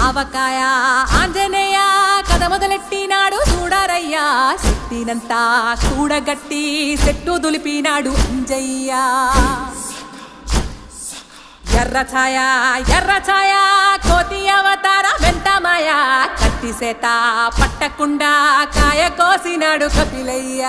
ఆవకాయ ఆంజనేయ కథ మొదలెట్టినాడు చూడరయ్యా శక్తినంతా కూడగట్టి చెట్టు దులిపినాడు అంజయ్య ఎర్ర ఛాయ కోతి అవతార వెంటమాయ కత్తి సేత పట్టకుండా కాయ కోసినాడు కపిలయ్య